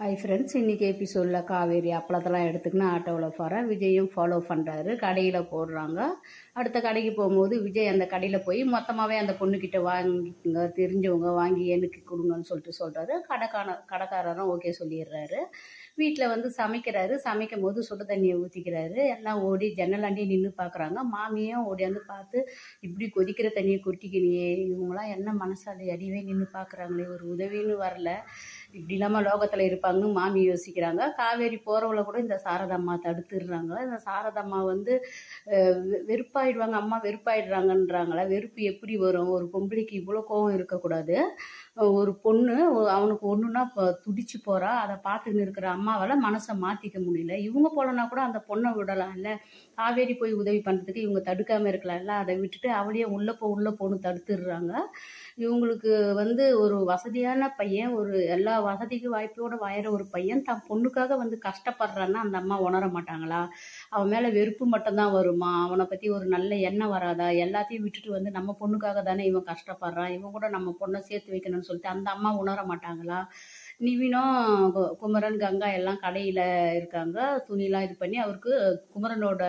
Hi friends, இன்றைக்கி எபிசோடில் காவேரி அப்பளத்தெல்லாம் எடுத்துக்கின்னு ஆட்டோவில் போகிறேன். விஜயும் ஃபாலோ பண்ணுறாரு. கடையில் போடுறாங்க. அடுத்த கடைக்கு போகும்போது விஜய் அந்த கடையில் போய் மொத்தமாகவே அந்த பொண்ணுக்கிட்ட வாங்கிக்கோங்க, தெரிஞ்சவங்க வாங்கி எனக்கு கொடுங்கன்னு சொல்கிறாரு. கடைக்காரரும் ஓகே சொல்லிடுறாரு. வீட்டில் வந்து சமைக்கிறாரு. சமைக்கும் போது சுடு தண்ணியை ஊற்றிக்கிறாரு. எல்லாம் ஓடி ஜன்னலாண்டி நின்று பார்க்குறாங்க. மாமியும் ஓடியாந்து பார்த்து, இப்படி கொதிக்கிற தண்ணியை கொட்டிக்கினியே, இவங்களாம் என்ன மனசாலி அடிவே நின்று பார்க்குறாங்களே, ஒரு உதவின்னு வரல, இப்படி இல்லாமல் லோகத்தில் இருப்பாங்கன்னு மாமி யோசிக்கிறாங்க. காவேரி போகிறவளை கூட இந்த சாரதம்மா தடுத்துடுறாங்க. இந்த சாரதம்மா வந்து வெறுப்பாயிடுவாங்க, அம்மா வெறுப்பாயிடுறாங்கன்றாங்களா. வெறுப்பு எப்படி வரும்? ஒரு பொம்பளைக்கு இவ்வளோ கோவம் இருக்கக்கூடாது. ஒரு பொண்ணு அவனுக்கு ஒன்றுனா துடிச்சு போகிறா. அதை பார்த்துன்னு இருக்கிற அம்மாவால் மனசை மாற்றிக்க முடியல. இவங்க போலனா கூட அந்த பொண்ணை விடலாம் இல்லை, காவேரி போய் உதவி பண்ணுறதுக்கு இவங்க தடுக்காமல் இருக்கலாம்ல. அதை விட்டுட்டு அவளையே உள்ளே போன்னு தடுத்துடுறாங்க. இவங்களுக்கு வந்து ஒரு வசதியான பையன், ஒரு எல்லா வசதிக்கு வாய்ப்போடு வாயிற ஒரு பையன் தன் பொண்ணுக்காக வந்து கஷ்டப்படுறான்னா அந்த அம்மா உணர மாட்டாங்களா? அவன் மேலே வெறுப்பு மட்டும்தான் வருமா? அவனை பற்றி ஒரு நல்ல எண்ணம் வராதா? எல்லாத்தையும் விட்டுட்டு வந்து நம்ம பொண்ணுக்காக தானே இவன் கஷ்டப்படுறான், இவன் கூட நம்ம பொண்ணை சேர்த்து வைக்கணும்னு சொல்லிட்டு அந்த அம்மா உணர மாட்டாங்களா? நிவினும் குமரன் கங்கா எல்லாம் கடையில் இருக்காங்க. துணிலாம் இது பண்ணி அவருக்கு குமரனோட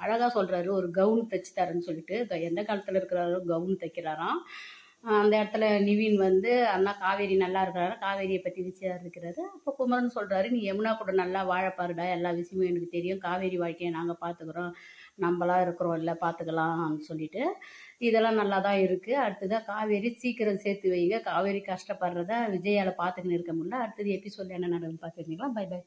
அழகாக சொல்கிறாரு, ஒரு கவுன் தைச்சு தரேன்னு சொல்லிட்டு. எந்த காலத்தில் இருக்கிறாரோ கவுன் தைக்கிறாராம். அந்த இடத்துல நிவின் வந்து அண்ணா காவேரி நல்லா இருக்கிறாரு, காவேரியை பற்றி விசாரிக்கிறாரு. அப்போ குமரன் சொல்கிறாரு, நீ யமுனா கூட நல்லா வாழப்பாருடா, எல்லா விஷயமும் எனக்கு தெரியும், காவேரி வாழ்க்கையை நாங்கள் பார்த்துக்குறோம், நம்மளாம் இருக்கிறோம் இல்லை, பார்த்துக்கலாம்னு சொல்லிட்டு இதெல்லாம் நல்லா தான் இருக்குது. அடுத்ததான் காவேரி சீக்கிரம் சேர்த்து வைங்க, காவேரி கஷ்டப்படுறத விஜயால் பார்த்துக்கின்னு இருக்க முடியல. அடுத்தது எபிசோட் என்ன நடக்குதுன்னு பார்த்துக்கிங்களா. By by.